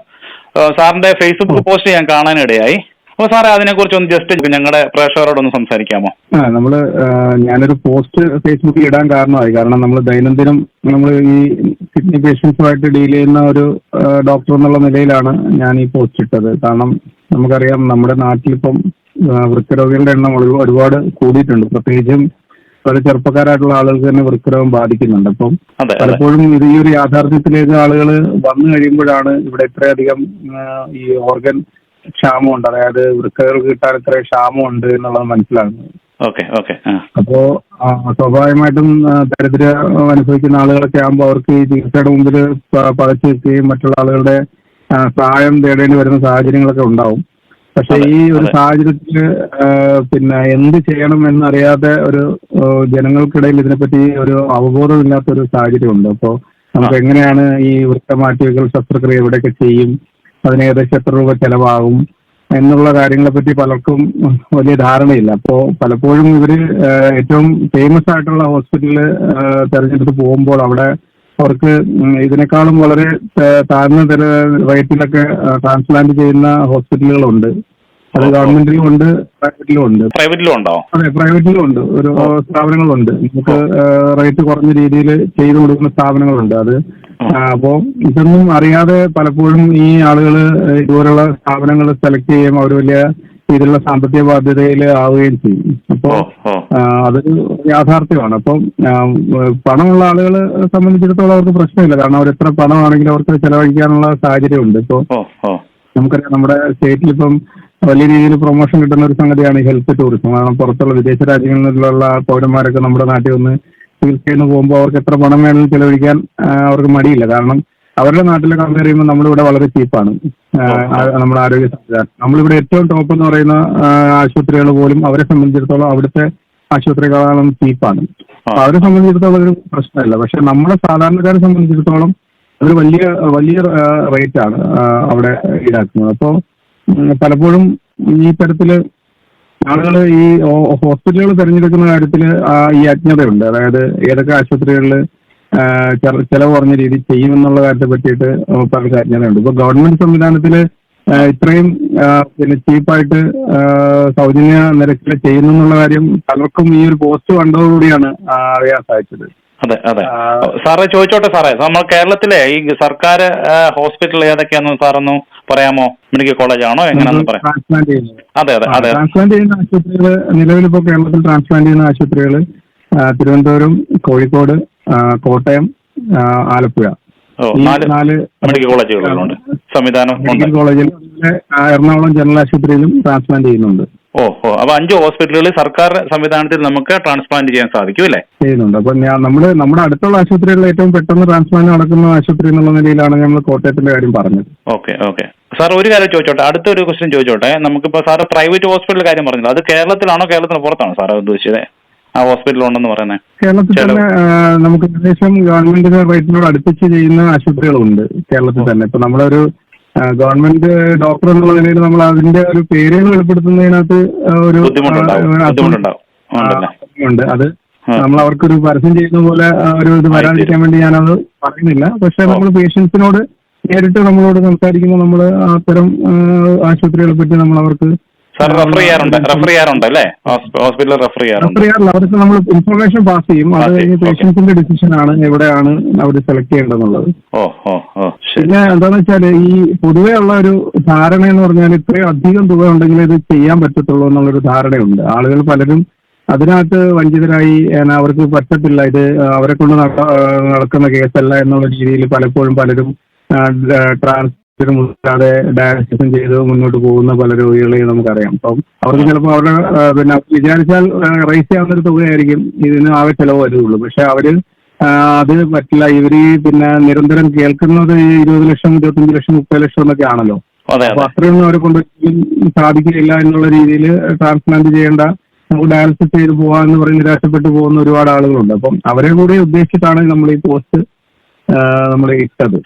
സാറിന്റെ ഫേസ്ബുക്ക് പോസ്റ്റ് ഞാൻ കാണാനിടയായി. അപ്പോൾ സാറേ അതിനെക്കുറിച്ച് ഒന്ന് ജസ്റ്റ് ഞങ്ങളുടെ പ്രേക്ഷകരോടൊന്ന് സംസാരിക്കാമോ? ഞാനൊരു പോസ്റ്റ് ഫേസ്ബുക്കിൽ ഇടാൻ കാരണം നമ്മൾ ദൈനംദിനം നമ്മൾ ഈ കിഡ്നി പേഷ്യൻസുമായിട്ട് ഡീൽ ചെയ്യുന്ന ഒരു ഡോക്ടർ എന്നുള്ള നിലയിലാണ് ഞാൻ ഈ പോസ്റ്റ് ഇട്ടത്. കാരണം നമുക്കറിയാം നമ്മുടെ നാട്ടിലിപ്പം വൃക്കരോഗികളുടെ എണ്ണം ഒരുപാട് കൂടിയിട്ടുണ്ട്. പ്രത്യേകിച്ചും വളരെ ചെറുപ്പക്കാരായിട്ടുള്ള ആളുകൾക്ക് തന്നെ വൃക്കരോഗം ബാധിക്കുന്നുണ്ട്. അപ്പം പലപ്പോഴും ഇത് ഈ ഒരു യാഥാർത്ഥ്യത്തിലേക്ക് ആളുകൾ വന്നു കഴിയുമ്പോഴാണ് ഇവിടെ ഇത്രയധികം ഈ ഓർഗൻ ക്ഷാമമുണ്ട്, അതായത് വൃക്കകൾക്ക് കിട്ടാൻ ഇത്ര ക്ഷാമമുണ്ട് എന്നുള്ളത് മനസ്സിലാകുന്നത്. അപ്പോ സ്വാഭാവികമായിട്ടും ദരിദ്രം അനുഭവിക്കുന്ന ആളുകളൊക്കെ ആകുമ്പോൾ അവർക്ക് ഈ ചികിത്സയുടെ മുമ്പിൽ പകച്ചു വെക്കുകയും മറ്റുള്ള ആളുകളുടെ സഹായം തേടേണ്ടി വരുന്ന സാഹചര്യങ്ങളൊക്കെ ഉണ്ടാവും. പക്ഷെ ഈ ഒരു സാഹചര്യത്തിൽ എന്ത് ചെയ്യണം എന്നറിയാതെ ഒരു ജനങ്ങൾക്കിടയിൽ ഇതിനെപ്പറ്റി ഒരു അവബോധമില്ലാത്തൊരു സാഹചര്യമുണ്ട്. അപ്പോൾ നമുക്ക് എങ്ങനെയാണ് ഈ വൃക്ക മാറ്റിവെക്കൽ ശസ്ത്രക്രിയ എവിടെയൊക്കെ ചെയ്യും, അതിന് ഏകദേശം എത്ര രൂപ ചെലവാകും എന്നുള്ള കാര്യങ്ങളെ പറ്റി പലർക്കും വലിയ ധാരണയില്ല. അപ്പോൾ പലപ്പോഴും ഇവര് ഏറ്റവും ഫേമസ് ആയിട്ടുള്ള ഹോസ്പിറ്റലിൽ തെരഞ്ഞെടുത്ത് പോകുമ്പോൾ അവിടെ അവർക്ക് ഇതിനേക്കാളും വളരെ താഴ്ന്ന റേറ്റിലൊക്കെ ട്രാൻസ്പ്ലാന്റ് ചെയ്യുന്ന ഹോസ്പിറ്റലുകളുണ്ട്. അത് ഗവൺമെന്റിലും ഉണ്ട്, പ്രൈവറ്റിലും ഉണ്ട്. അതെ, പ്രൈവറ്റിലും ഉണ്ട്. ഒരു സ്ഥാപനങ്ങളുണ്ട്, നമുക്ക് റേറ്റ് കുറഞ്ഞ രീതിയിൽ ചെയ്തു കൊടുക്കുന്ന സ്ഥാപനങ്ങളുണ്ട്. അത് അപ്പോൾ ഇതൊന്നും അറിയാതെ പലപ്പോഴും ഈ ആളുകൾ ഇതുപോലുള്ള സ്ഥാപനങ്ങൾ സെലക്ട് ചെയ്യുകയും അവർ വലിയ രീതിയിലുള്ള സാമ്പത്തിക ബാധ്യതയിൽ ആവുകയും ചെയ്യും. അപ്പോൾ അതൊരു യാഥാർത്ഥ്യമാണ്. അപ്പം പണമുള്ള ആളുകളെ സംബന്ധിച്ചിടത്തോളം അവർക്ക് പ്രശ്നമില്ല, കാരണം അവർ എത്ര പണമാണെങ്കിലും അവർക്ക് ചെലവഴിക്കാനുള്ള സാഹചര്യമുണ്ട്. ഇപ്പോൾ നമുക്കറിയാം നമ്മുടെ സ്റ്റേറ്റിലിപ്പം വലിയ രീതിയിൽ പ്രൊമോഷൻ കിട്ടുന്ന ഒരു സംഗതിയാണ് ഈ ഹെൽത്ത് ടൂറിസം. കാരണം പുറത്തുള്ള വിദേശ രാജ്യങ്ങളിൽ നിന്നുള്ള പൗരന്മാരൊക്കെ നമ്മുടെ നാട്ടിൽ വന്ന് ചികിത്സയിൽ പോകുമ്പോൾ അവർക്ക് എത്ര പണം വേണമെങ്കിലും ചെലവഴിക്കാൻ അവർക്ക് മടിയില്ല. കാരണം അവരുടെ നാട്ടിലെ കമ്പയർ ചെയ്യുമ്പോൾ നമ്മളിവിടെ വളരെ ചീപ്പാണ് നമ്മുടെ ആരോഗ്യ സംവിധാനം. നമ്മളിവിടെ ഏറ്റവും ടോപ്പ് എന്ന് പറയുന്ന ആശുപത്രികൾ പോലും അവരെ സംബന്ധിച്ചിടത്തോളം അവിടുത്തെ ആശുപത്രികളാണ് ചീപ്പാണ്. അവരെ സംബന്ധിച്ചിടത്തോളം ഒരു പ്രശ്നമില്ല. പക്ഷെ നമ്മളെ സാധാരണക്കാരെ സംബന്ധിച്ചിടത്തോളം അതൊരു വലിയ റേറ്റ് ആണ് അവിടെ ഈടാക്കുന്നത്. അപ്പോൾ പലപ്പോഴും ഈ തരത്തില് ആളുകൾ ഈ ഹോസ്പിറ്റലുകൾ തിരഞ്ഞെടുക്കുന്ന കാര്യത്തിൽ ഈ അജ്ഞതയുണ്ട്. അതായത് ഏതൊക്കെ ആശുപത്രികളിൽ ചെലവ് കുറഞ്ഞ രീതിയിൽ ചെയ്യുമെന്നുള്ള കാര്യത്തെ പറ്റിയിട്ട് പലർക്ക് അജ്ഞതയുണ്ട്. ഇപ്പൊ ഗവൺമെന്റ് സംവിധാനത്തിൽ ഇത്രയും ചീപ്പായിട്ട് സൗജന്യ നിരക്കിൽ ചെയ്യുന്നെന്നുള്ള കാര്യം പലർക്കും ഈ ഒരു പോസ്റ്റ് കണ്ടതോടുകൂടിയാണ് അറിയാൻ സാധിച്ചത്. അതെ അതെ സാറേ, ചോദിച്ചോട്ടെ സാറേ, നമ്മൾ കേരളത്തിലെ ഈ സർക്കാർ ഹോസ്പിറ്റൽ ഏതൊക്കെയാണെന്ന് സാറൊന്ന് പറയാമോ? മെഡിക്കൽ കോളേജ് ആണോ എങ്ങനെയാണെന്ന് പറയാം. ട്രാൻസ്പ്ലാന്റ് ചെയ്യുന്ന ആശുപത്രികൾ നിലവിലിപ്പോ കേരളത്തിൽ ട്രാൻസ്പ്ലാന്റ് ചെയ്യുന്ന ആശുപത്രികൾ തിരുവനന്തപുരം, കോഴിക്കോട്, കോട്ടയം, ആലപ്പുഴ, നാല് മെഡിക്കൽ കോളേജുകളുണ്ട്. മെഡിക്കൽ കോളേജിൽ എറണാകുളം ജനറൽ ആശുപത്രിയിലും ട്രാൻസ്പ്ലാന്റ് ചെയ്യുന്നുണ്ട്. അപ്പൊ 5 ഹോസ്പിറ്റലുകളിൽ സർക്കാർ സംവിധാനത്തിൽ നമുക്ക് ട്രാൻസ്പ്ലാന്റ് ചെയ്യാൻ സാധിക്കും അല്ലേ? ചെയ്യുന്നുണ്ട്. അപ്പൊ നമ്മുടെ അടുത്തുള്ള ആശുപത്രികളിൽ ഏറ്റവും പെട്ടെന്ന് ട്രാൻസ്പ്ലാന്റ് നടക്കുന്ന ആശുപത്രി എന്നുള്ള നിലയിലാണ് നമ്മൾ കോട്ടയത്തിന്റെ കാര്യം പറഞ്ഞത്. ഓക്കെ സാർ, ഒരു കാര്യം ചോദിച്ചോട്ടെ, അടുത്തൊരു ക്വസ്റ്റ്യൻ ചോദിച്ചോട്ടെ. നമുക്കിപ്പോ സാറ് പ്രൈവറ്റ് ഹോസ്പിറ്റൽ കാര്യം പറഞ്ഞില്ല, അത് കേരളത്തിലാണോ കേരളത്തിന് പുറത്താണോ സാർ ഉദ്ദേശിച്ചത്? ആ ഹോസ്പിറ്റൽ ഉണ്ടെന്ന് പറയുന്നത് കേരളത്തിൽ തന്നെ നമുക്ക് ഏകദേശം ഗവൺമെന്റിന്റെ റേറ്റിനോട് അടുപ്പിച്ച് ചെയ്യുന്ന ആശുപത്രികളുണ്ട് കേരളത്തിൽ തന്നെ. ഇപ്പൊ നമ്മളൊരു ഗവൺമെന്റ് ഡോക്ടർ എന്നുള്ള നിലയിൽ നമ്മൾ അതിന്റെ ഒരു പേരുകൾ വെളിപ്പെടുത്തുന്നതിനകത്ത് ഒരു ഉണ്ട്. അത് നമ്മൾ അവർക്കൊരു പരസ്യം ചെയ്യുന്ന പോലെ ഒരു ഇത് വരാതിരിക്കാൻ വേണ്ടി ഞാനത് പറയുന്നില്ല. പക്ഷെ നമ്മൾ പേഷ്യൻസിനോട് നേരിട്ട് നമ്മളോട് സംസാരിക്കുമ്പോൾ നമ്മൾ അത്തരം ആശുപത്രികളെ പറ്റി നമ്മൾ അവർക്ക് സാർ റെഫർ ചെയ്യാറുണ്ട് അല്ലേ? ഹോസ്പിറ്റലിൽ റെഫർ ചെയ്യാറില്ല. അവർക്ക് നമ്മൾ ഇൻഫർമേഷൻ പാസ് ചെയ്യും. അത് കഴിഞ്ഞ് പേഷ്യൻസിന്റെ ഡിസിഷൻ ആണ് എവിടെയാണ് അവർ സെലക്ട് ചെയ്യേണ്ടതെന്നുള്ളത്. പിന്നെ എന്താന്ന് വെച്ചാൽ ഈ പൊതുവേ ഉള്ള ഒരു ധാരണ എന്ന് പറഞ്ഞാൽ ഇത്രയും അധികം തുക ഉണ്ടെങ്കിൽ ഇത് ചെയ്യാൻ പറ്റത്തുള്ളൂ എന്നുള്ളൊരു ധാരണയുണ്ട്. ആളുകൾ പലരും അതിനകത്ത് വഞ്ചിതരായി അവർക്ക് പറ്റത്തില്ല, ഇത് അവരെ കൊണ്ട് നടക്കുന്ന കേസല്ല എന്നുള്ള രീതിയിൽ പലപ്പോഴും പലരും മുല്ലാതെ ഡയാലിസിസും ചെയ്ത് മുന്നോട്ട് പോകുന്ന പല രോഗികളെയും നമുക്കറിയാം. അപ്പം അവർക്ക് ചിലപ്പോൾ അവരുടെ പിന്നെ വിചാരിച്ചാൽ റേസ് ചെയ്യാവുന്ന ഒരു തുകയായിരിക്കും ഇതിന് ആകെ ചിലവ് വരുള്ളൂ. പക്ഷെ അവര് അത് പറ്റില്ല. ഇവര് പിന്നെ നിരന്തരം കേൾക്കുന്നത് 20 ലക്ഷം 25 ലക്ഷം 30 ലക്ഷം എന്നൊക്കെ ആണല്ലോ. അപ്പൊ അത്രയൊന്നും അവരെ കൊണ്ട് സാധിക്കില്ല എന്നുള്ള രീതിയിൽ ട്രാൻസ്പ്ലാന്റ് ചെയ്യേണ്ട, നമുക്ക് ഡയാലിസിസ് ചെയ്ത് പോകാമെന്ന് പറഞ്ഞ് നിരാശപ്പെട്ടു പോകുന്ന ഒരുപാട് ആളുകളുണ്ട്. അപ്പം അവരെ കൂടി ഉദ്ദേശിച്ചിട്ടാണ് നമ്മൾ ഈ പോസ്റ്റ് നമ്മൾ ഇട്ടത്.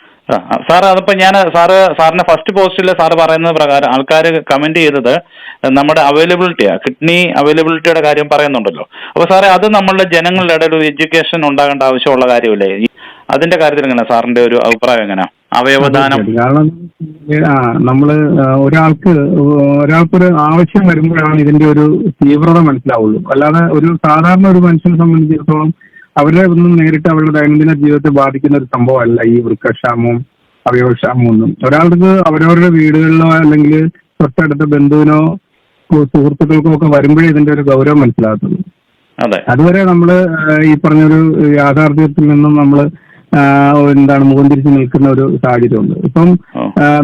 സാർ അതിപ്പോ ഞാൻ സാറിന്റെ ഫസ്റ്റ് പോസ്റ്റിൽ സാറ് പറയുന്നത് പ്രകാരം ആൾക്കാർ കമന്റ് ചെയ്തത് നമ്മുടെ അവൈലബിലിറ്റിയാ, കിഡ്നി അവൈലബിലിറ്റിയുടെ കാര്യം പറയുന്നുണ്ടല്ലോ. അപ്പൊ സാറേ അത് നമ്മളുടെ ജനങ്ങളുടെ ഇടയിൽ ഒരു എഡ്യൂക്കേഷൻ ഉണ്ടാകേണ്ട ആവശ്യമുള്ള കാര്യമില്ലേ? അതിന്റെ കാര്യത്തിൽ എങ്ങനെ സാറിന്റെ ഒരു അഭിപ്രായം എങ്ങനെയാ? അവയവദാനം കാരണം നമ്മള് ഒരാൾക്കൊരു ആവശ്യം വരുമ്പോഴാണ് ഇതിന്റെ ഒരു തീവ്രത മനസ്സിലാവുള്ളൂ. അല്ലാതെ ഒരു സാധാരണ ഒരു മനുഷ്യനെ സംബന്ധിച്ചിടത്തോളം അവരെ ഒന്നും നേരിട്ട് അവരുടെ ദൈനംദിന ജീവിതത്തെ ബാധിക്കുന്ന ഒരു സംഭവമല്ല ഈ വൃക്കക്ഷാമവും അവയവക്ഷാമവും ഒന്നും. ഒരാൾക്ക് അവരവരുടെ വീടുകളിലോ അല്ലെങ്കിൽ തൊട്ടടുത്ത ബന്ധുവിനോ സുഹൃത്തുക്കൾക്കോ ഒക്കെ വരുമ്പോഴേ ഇതിന്റെ ഒരു ഗൗരവം മനസ്സിലാകത്തുള്ളൂ. അതുവരെ നമ്മള് ഈ പറഞ്ഞൊരു യാഥാർത്ഥ്യത്തിൽ നിന്നും നമ്മള് മുഖം തിരിച്ച് നിൽക്കുന്ന ഒരു സാഹചര്യമുണ്ട്. ഇപ്പം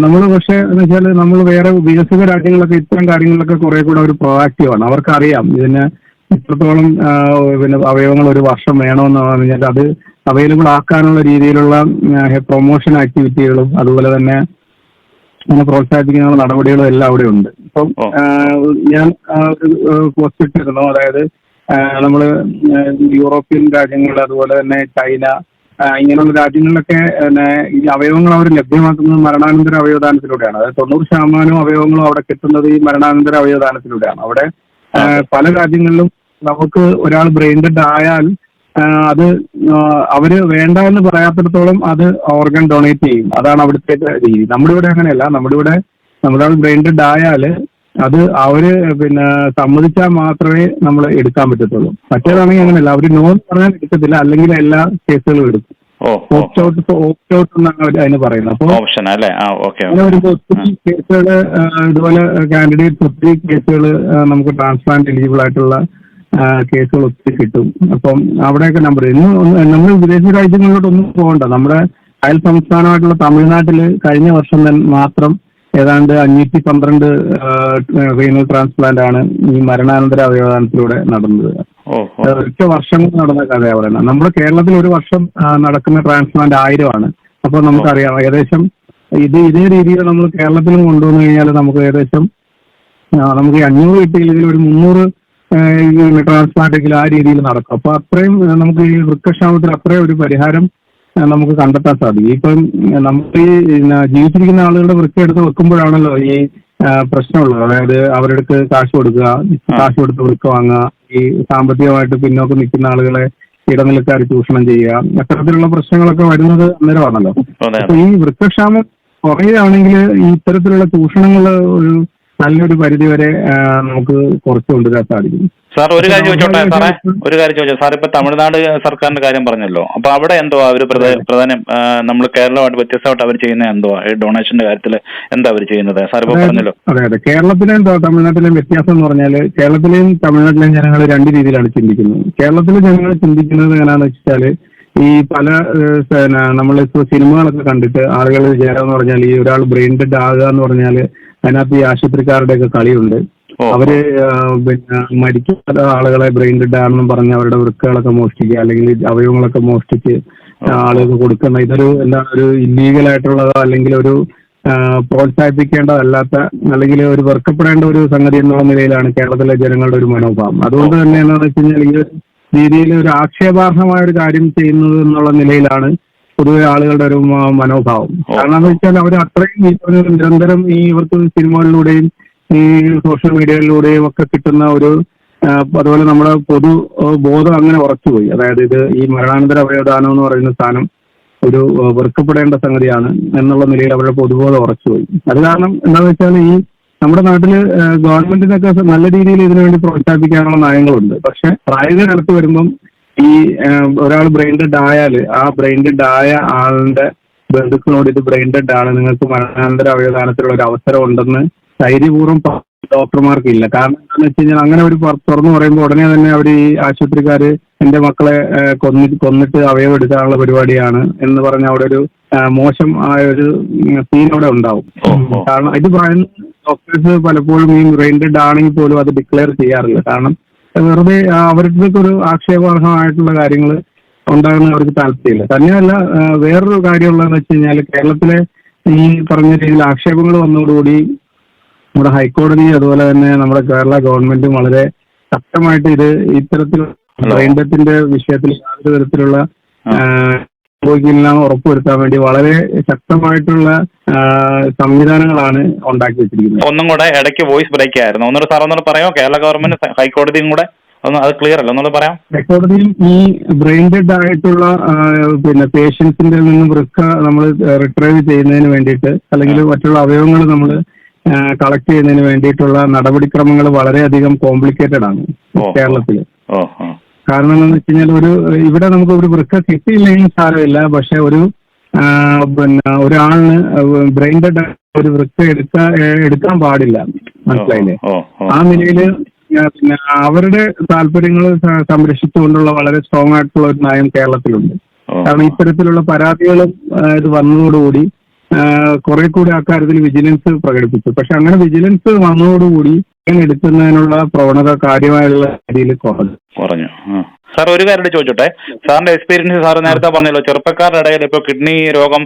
നമ്മൾ പക്ഷെ എന്ന് വെച്ചാൽ നമ്മൾ വേറെ വികസിത രാജ്യങ്ങളൊക്കെ ഇത്തരം കാര്യങ്ങളൊക്കെ കുറെ കൂടെ ഒരു പ്രൊആക്റ്റീവാണ്. അവർക്കറിയാം ഇതിന് ഇത്രത്തോളം പിന്നെ അവയവങ്ങൾ ഒരു വർഷം വേണമെന്ന് പറഞ്ഞാൽ അത് അവൈലബിൾ ആക്കാനുള്ള രീതിയിലുള്ള പ്രൊമോഷൻ ആക്ടിവിറ്റികളും അതുപോലെ തന്നെ അതിനെ പ്രോത്സാഹിപ്പിക്കാനുള്ള നടപടികളും എല്ലാം അവിടെ ഉണ്ട്. ഇപ്പം ഞാൻ ഒരു പോസ്റ്റ് ഇട്ടിരുന്നു. അതായത് നമ്മള് യൂറോപ്യൻ രാജ്യങ്ങൾ അതുപോലെ തന്നെ ചൈന ഇങ്ങനെയുള്ള രാജ്യങ്ങളിലൊക്കെ ഈ അവയവങ്ങൾ അവർ ലഭ്യമാക്കുന്നത് മരണാനന്തര അവയവദാനത്തിലൂടെയാണ്. അതായത് 90% അവയവങ്ങളും അവിടെ കിട്ടുന്നത് ഈ മരണാനന്തര അവയവദാനത്തിലൂടെയാണ്. അവിടെ പല രാജ്യങ്ങളിലും നമുക്ക് ഒരാൾ ബ്രെയിൻ ഡെഡ് ആയാൽ അത് അവര് വേണ്ട എന്ന് പറയാത്തിടത്തോളം അത് ഓർഗൻ ഡൊണേറ്റ് ചെയ്യും. അതാണ് അവിടുത്തെ രീതി. നമ്മുടെ ഇവിടെ അങ്ങനെയല്ല. നമ്മുടെ ആൾ ബ്രെയിൻ ഡെഡ് ആയാൽ അത് അവര് പിന്നെ സമ്മതിച്ചാൽ മാത്രമേ നമ്മൾ എടുക്കാൻ പറ്റത്തുള്ളൂ. മറ്റേതാണെങ്കിൽ അങ്ങനെയല്ല. അവര് നോ പറഞ്ഞാൽ എടുക്കത്തില്ല, അല്ലെങ്കിൽ എല്ലാ കേസുകളും എടുക്കും. ഓപ്റ്റ് ഔട്ട് എന്നാണ് അതിന് പറയുന്നത്. അപ്പോൾ അങ്ങനെ വരുമ്പോൾ ഒത്തിരി കേസുകൾ ഇതുപോലെ കാൻഡിഡേറ്റ്സ് ഒത്തിരി കേസുകൾ നമുക്ക് ട്രാൻസ്പ്ലാന്റ് എലിജിബിൾ ആയിട്ടുള്ള കേസുകൾ ഒത്തിരി കിട്ടും. അപ്പം അവിടെയൊക്കെ നമ്മൾ വിദേശ രാജ്യങ്ങളിലോട്ടൊന്നും പോകണ്ട. നമ്മുടെ അയൽ സംസ്ഥാനമായിട്ടുള്ള തമിഴ്നാട്ടിൽ കഴിഞ്ഞ വർഷം തന്നെ മാത്രം ഏതാണ്ട് 512 റീനൽ ട്രാൻസ്പ്ലാന്റ് ആണ് ഈ മരണാനന്തര അവയവദാനത്തിലൂടെ നടന്നത്. ഒറ്റ വർഷം കൊണ്ട് നടന്ന കഥയാണ് പറയുന്നത്. നമ്മുടെ കേരളത്തിൽ ഒരു വർഷം നടക്കുന്ന ട്രാൻസ്പ്ലാന്റ് 1000 ആണ്. അപ്പൊ നമുക്കറിയാം ഏകദേശം ഇതേ രീതിയിൽ നമ്മൾ കേരളത്തിലും കൊണ്ടുവന്നു കഴിഞ്ഞാൽ നമുക്ക് ഏകദേശം നമുക്ക് 500 കിട്ടിയില്ലെങ്കിൽ ഒരു 300 ട്രാൻസ്പ്ലാന്റെങ്കിലും ആ രീതിയിൽ നടക്കും. അപ്പൊ അത്രയും നമുക്ക് ഈ വൃക്കക്ഷാമത്തിന് അത്രയും ഒരു പരിഹാരം നമുക്ക് കണ്ടെത്താൻ സാധിക്കും. ഇപ്പം നമുക്ക് ഈ ജീവിച്ചിരിക്കുന്ന ആളുകളുടെ വൃക്ക എടുത്ത് വെക്കുമ്പോഴാണല്ലോ ഈ പ്രശ്നമുള്ളത്. അതായത് അവരുടെ കാശ് കൊടുത്ത് വൃക്ക വാങ്ങുക, ഈ സാമ്പത്തികമായിട്ട് പിന്നോക്കം നിൽക്കുന്ന ആളുകളെ ഇടനിലക്കാർ ചൂഷണം ചെയ്യുക, അത്തരത്തിലുള്ള പ്രശ്നങ്ങളൊക്കെ വരുന്നത് അന്നേരമാണല്ലോ. അപ്പൊ ഈ വൃക്കക്ഷാമം കുറയുകയാണെങ്കിൽ ഈ ഇത്തരത്തിലുള്ള ചൂഷണങ്ങൾ ഒരു നല്ലൊരു പരിധിവരെ നമുക്ക് കുറച്ചു കൊണ്ടുവരാൻ സാധിക്കും. സാർ ഒരു കാര്യം ചോദിച്ചോട്ടെ സാർ, ഇപ്പൊ തമിഴ്നാട് സർക്കാരിന്റെ കാര്യം പറഞ്ഞല്ലോ. അപ്പൊ അവിടെ എന്തോ അവര് പ്രധാനം നമ്മൾ കേരളമായിട്ട് വ്യത്യസ്തമായിട്ട് അവർ ചെയ്യുന്ന എന്തോ ഡൊണേഷന്റെ കാര്യത്തിൽ എന്താ അവർ ചെയ്യുന്നത് സാർ ഇപ്പൊ പറഞ്ഞല്ലോ? അതെ, കേരളത്തിലെയും തമിഴ്നാട്ടിലെയും വ്യത്യാസം എന്ന് പറഞ്ഞാൽ കേരളത്തിലെയും തമിഴ്നാട്ടിലെയും ജനങ്ങൾ രണ്ട് രീതിയിലാണ് ചിന്തിക്കുന്നത്. കേരളത്തിലെ ജനങ്ങൾ ചിന്തിക്കുന്നത് എങ്ങനെയാണെന്ന് വെച്ചാൽ ഈ പല നമ്മളിപ്പോ സിനിമകളൊക്കെ കണ്ടിട്ട് ആളുകൾ വിചാരമെന്ന് പറഞ്ഞാൽ ഈ ഒരാൾ ബ്രെയിൻ ഡെഡ് ആകുക എന്ന് പറഞ്ഞാൽ അതിനകത്ത് ഈ ആശുപത്രിക്കാരുടെയൊക്കെ കളിയുണ്ട്. അവര് പിന്നെ മരിക്കുന്ന ആളുകളെ ബ്രെയിൻ ഡെഡ് ആണെന്നും പറഞ്ഞ് അവരുടെ വൃക്കകളൊക്കെ മോഷ്ടിക്കുക അല്ലെങ്കിൽ അവയവങ്ങളൊക്കെ മോഷ്ടിച്ച് ആളുകൾക്ക് കൊടുക്കുന്ന ഇതൊരു ഒരു ഇല്ലീഗൽ ആയിട്ടുള്ളതോ അല്ലെങ്കിൽ ഒരു പ്രോത്സാഹിപ്പിക്കേണ്ടതല്ലാത്ത അല്ലെങ്കിൽ ഒരു വെറുക്കപ്പെടേണ്ട ഒരു സംഗതി എന്നുള്ള നിലയിലാണ് കേരളത്തിലെ ജനങ്ങളുടെ ഒരു മനോഭാവം. അതുകൊണ്ട് തന്നെ എന്താണെന്ന് വെച്ച് കഴിഞ്ഞാൽ ഈ രീതിയിൽ ഒരു ആക്ഷേപാർഹമായ ഒരു കാര്യം ചെയ്യുന്നത് എന്നുള്ള നിലയിലാണ് പൊതുവെ ആളുകളുടെ ഒരു മനോഭാവം. കാരണം എന്ന് വെച്ചാൽ അവർ അത്രയും നിരന്തരം ഈ ഇവർക്ക് സിനിമകളിലൂടെയും ഈ സോഷ്യൽ മീഡിയകളിലൂടെയും ഒക്കെ കിട്ടുന്ന ഒരു അതുപോലെ നമ്മുടെ പൊതു ബോധം അങ്ങനെ ഉറച്ചുപോയി. അതായത് ഇത് ഈ മരണാനന്തര അവയവദാനം എന്ന് പറയുന്ന സ്ഥാനം ഒരു വെറുക്കപ്പെടേണ്ട സംഗതിയാണ് എന്നുള്ള നിലയിൽ അവരുടെ പൊതുബോധം ഉറച്ചുപോയി. അത് കാരണം എന്താണെന്ന് വെച്ചാൽ ഈ നമ്മുടെ നാട്ടില് ഗവൺമെന്റിനൊക്കെ നല്ല രീതിയിൽ ഇതിനുവേണ്ടി പ്രോത്സാഹിപ്പിക്കാനുള്ള നയങ്ങളുണ്ട്. പക്ഷെ പ്രായോഗിക തലത്ത് വരുമ്പം ഈ ഒരാൾ ബ്രെയിൻ ഡെഡ് ആയാൽ ആ ബ്രെയിൻ ഡെഡ് ആയ ആളുടെ ബന്ധുക്കളോട് ഇത് ബ്രെയിൻ ഡെഡ് ആണ്, നിങ്ങൾക്ക് മരണാനന്തര അവയവദാനത്തിലുള്ള ഒരു അവസരം ഉണ്ടെന്ന് ധൈര്യപൂർവ്വം ഡോക്ടർമാർക്ക് ഇല്ല. കാരണം എന്താണെന്ന് വെച്ച് കഴിഞ്ഞാൽ അങ്ങനെ ഒരു തുറന്നു പറയുമ്പോൾ ഉടനെ തന്നെ അവർ ഈ ആശുപത്രിക്കാർ എന്റെ മക്കളെ കൊന്നിട്ട് അവയവം എടുക്കാനുള്ള പരിപാടിയാണ് എന്ന് പറഞ്ഞ അവിടെ ഒരു മോശം ആയ ഒരു സീൻ അവിടെ ഉണ്ടാവും. കാരണം ഇത് പറയുന്ന ഡോക്ടേഴ്സ് പലപ്പോഴും ഈ ബ്രെയിൻ ഡെഡ് ആണെങ്കിൽ പോലും അത് ഡിക്ലെയർ ചെയ്യാറില്ല. കാരണം വെറുതെ അവർക്ക് ഒരു ആക്ഷേപാർഹമായിട്ടുള്ള കാര്യങ്ങൾ ഉണ്ടാകുന്ന അവർക്ക് താല്പര്യമില്ല. തന്നെയല്ല, വേറൊരു കാര്യമുള്ളതെന്ന് വെച്ച് കഴിഞ്ഞാൽ കേരളത്തിലെ ഈ പറഞ്ഞ രീതിയിൽ ആക്ഷേപങ്ങൾ വന്നതോടുകൂടി നമ്മുടെ ഹൈക്കോടതി അതുപോലെ തന്നെ നമ്മുടെ കേരള ഗവൺമെന്റും വളരെ ശക്തമായിട്ട് ഇത് ഇത്തരത്തിൽ ബ്രെയിൻ ഡെത്തിന്റെ വിഷയത്തിൽ യാതൊരു തരത്തിലുള്ള ഉറപ്പുവരുത്താൻ വേണ്ടി വളരെ ശക്തമായിട്ടുള്ള സംവിധാനങ്ങളാണ് ഉണ്ടാക്കി വെച്ചിരിക്കുന്നത്. ഒന്നും കൂടെ ഇടയ്ക്ക് വോയിസ് ബ്രേക്ക് ആയിരുന്നു. ഒന്നുകൂടെ സാർ ഒന്നുകൂടെ പറയാമോ? കേരള ഗവൺമെന്റ് ഹൈക്കോടതിയും കൂടെ അത് ക്ലിയർ അല്ല, ഒന്നുകൂടെ പറയാം. ഹൈക്കോടതിയും ഈ ബ്രെയിൻ ഡെഡ് ആയിട്ടുള്ള പേഷ്യൻസിന്റെ നിന്ന് വൃക്ക നമ്മൾ റിട്രൈവ് ചെയ്യുന്നതിന് വേണ്ടിയിട്ട് അല്ലെങ്കിൽ മറ്റുള്ള അവയവങ്ങൾ നമ്മൾ കളക്ട് ചെയ്യുന്നതിന് വേണ്ടിയിട്ടുള്ള നടപടിക്രമങ്ങൾ വളരെയധികം കോംപ്ലിക്കേറ്റഡ് ആണ് കേരളത്തില്. കാരണം എന്താണെന്ന് വെച്ച് കഴിഞ്ഞാൽ ഇവിടെ നമുക്ക് ഒരു വൃക്ക കിട്ടിയില്ലെങ്കിൽ സാരമില്ല, പക്ഷെ ഒരാളിന് ബ്രെയിൻ ഡെഡ് ഒരു വൃക്ക എടുക്കാൻ പാടില്ല, മനസ്സിലായില്ലേ? ആ നിലയില് പിന്നെ അവരുടെ താല്പര്യങ്ങൾ സംരക്ഷിച്ചുകൊണ്ടുള്ള വളരെ സ്ട്രോങ് ആയിട്ടുള്ള ഒരു നയം കേരളത്തിലുണ്ട്. കാരണം ഇത്തരത്തിലുള്ള പരാതികളും ഇത് വന്നതോടുകൂടി കുറെ കൂടി അക്കാര്യത്തിൽ വിജിലൻസ് പ്രകടിപ്പിച്ചു. പക്ഷെ അങ്ങനെ വിജിലൻസ് വന്നതോടുകൂടി എടുക്കുന്നതിനുള്ള പ്രവണത കാര്യമായുള്ള രീതിയിൽ കുറഞ്ഞു. സാർ ഒരു കാര്യം ചോദിച്ചോട്ടെ, സാറിന്റെ എക്സ്പീരിയൻസ് സാർ നേരത്തെ പറഞ്ഞല്ലോ, ചെറുപ്പക്കാരുടെ ഇടയിൽ ഇപ്പോൾ കിഡ്നി രോഗം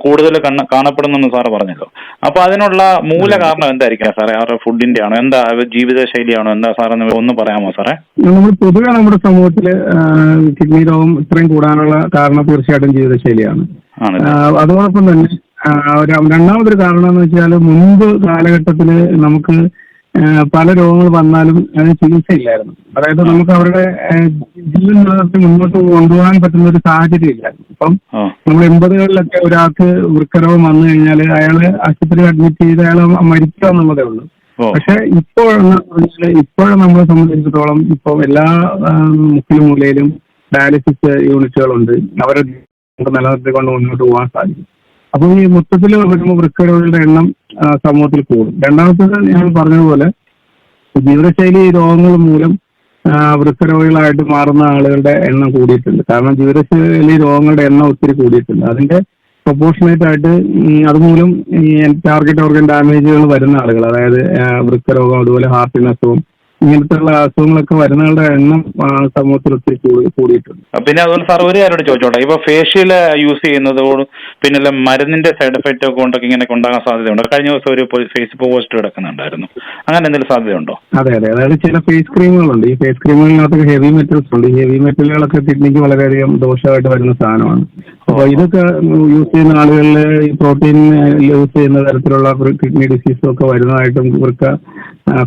കൂടുതൽ കാണപ്പെടുന്നെന്ന് സാറ് പറഞ്ഞല്ലോ. അപ്പൊ അതിനുള്ള മൂല കാരണം എന്തായിരിക്കും സാറേ? അവരുടെ ഫുഡിന്റെ ആണോ, എന്താ ജീവിതശൈലിയാണോ, എന്താ സാറെന്ന് ഒന്ന് പറയാമോ സാറേ? നമ്മൾ പൊതുവെ നമ്മുടെ സമൂഹത്തില് കിഡ്നി രോഗം ഇത്രയും കൂടാനുള്ള കാരണം തീർച്ചയായിട്ടും ജീവിതശൈലിയാണ്. അതോടൊപ്പം തന്നെ രണ്ടാമതൊരു കാരണം എന്ന് വെച്ചാൽ മുൻപ് കാലഘട്ടത്തില് നമുക്ക് പല രോഗങ്ങൾ വന്നാലും അതിന് ചികിത്സയില്ലായിരുന്നു. അതായത് നമുക്ക് അവരുടെ ജീവൻ നിലനിർത്തി മുന്നോട്ട് കൊണ്ടുപോകാൻ പറ്റുന്ന ഒരു സാഹചര്യം ഇല്ലായിരുന്നു. ഇപ്പം നമ്മൾ 80കളിലൊക്കെ ഒരാൾക്ക് വൃക്കരോഗം വന്നു കഴിഞ്ഞാൽ അയാള് ആശുപത്രിയിൽ അഡ്മിറ്റ് ചെയ്ത് അയാൾ മരിക്കുക എന്നുള്ളതേ ഉള്ളൂ. പക്ഷെ ഇപ്പോഴും നമ്മളെ സംബന്ധിച്ചിടത്തോളം ഇപ്പോൾ എല്ലാ മുക്കിലും മൂലയിലും ഡയാലിസിസ് യൂണിറ്റുകളുണ്ട്. അവരെ നിലനിർത്തിക്കൊണ്ട് മുന്നോട്ട് പോകാൻ സാധിക്കും. അപ്പോൾ ഈ മൊത്തത്തിൽ വരുമ്പോൾ വൃക്കരോഗികളുടെ എണ്ണം സമൂഹത്തിൽ കൂടും. രണ്ടാമത്തേത് ഞാൻ പറഞ്ഞതുപോലെ ജീവിതശൈലി രോഗങ്ങൾ മൂലം വൃക്കരോഗികളായിട്ട് മാറുന്ന ആളുകളുടെ എണ്ണം കൂടിയിട്ടുണ്ട്. കാരണം ജീവിതശൈലി രോഗങ്ങളുടെ എണ്ണം ഒത്തിരി കൂടിയിട്ടുണ്ട്. അതിന്റെ പ്രൊപ്പോർഷനേറ്റ് ആയിട്ട് അതുമൂലം ഈ ടാർഗറ്റ് ഓർഗൻ ഡാമേജുകൾ വരുന്ന ആളുകൾ, അതായത് വൃക്കരോഗം അതുപോലെ ഹാർട്ടിന് അസുഖം ഇങ്ങനത്തെയുള്ള അസുഖങ്ങളൊക്കെ വരുന്നവരുടെ എണ്ണം സമൂഹത്തിൽ ഒത്തിരി കൂടിയിട്ടുണ്ട്. പിന്നെ അതുപോലെ സാർ ഒരു കാര്യം ചോദിച്ചോട്ടെ, ഇപ്പൊ ഫേഷ്യൽ യൂസ് ചെയ്യുന്നതോട് പിന്നെ മരുന്നിന്റെ സൈഡ് എഫക്റ്റ് ഒക്കെ കൊണ്ടൊക്കെ ഇങ്ങനെയൊക്കെ ഉണ്ടാകാൻ സാധ്യതയുണ്ട്. കഴിഞ്ഞ ദിവസം ഒരു ഫേസ്ബുക്ക് പോസ്റ്റ് കിടക്കുന്നുണ്ടായിരുന്നു, അങ്ങനെ എന്തെങ്കിലും സാധ്യതയുണ്ടോ? അതെ, അതായത് ചില ഫേസ് ക്രീമുകളുണ്ട്. ഈ ഫേസ് ക്രീമുകളിനകത്ത് ഹെവി മെറ്റൽസ് ഉണ്ട്. ഈ ഹെവി മെറ്റലുകളൊക്കെ കിഡ്നിക്ക് വളരെയധികം ദോഷമായിട്ട് വരുന്ന സാധനമാണ്. അപ്പോൾ ഇതൊക്കെ യൂസ് ചെയ്യുന്ന ആളുകളിൽ ഈ പ്രോട്ടീൻ യൂസ് ചെയ്യുന്ന തരത്തിലുള്ള കിഡ്നി ഡിസീസും ഒക്കെ വരുന്നതായിട്ടും വൃക്ക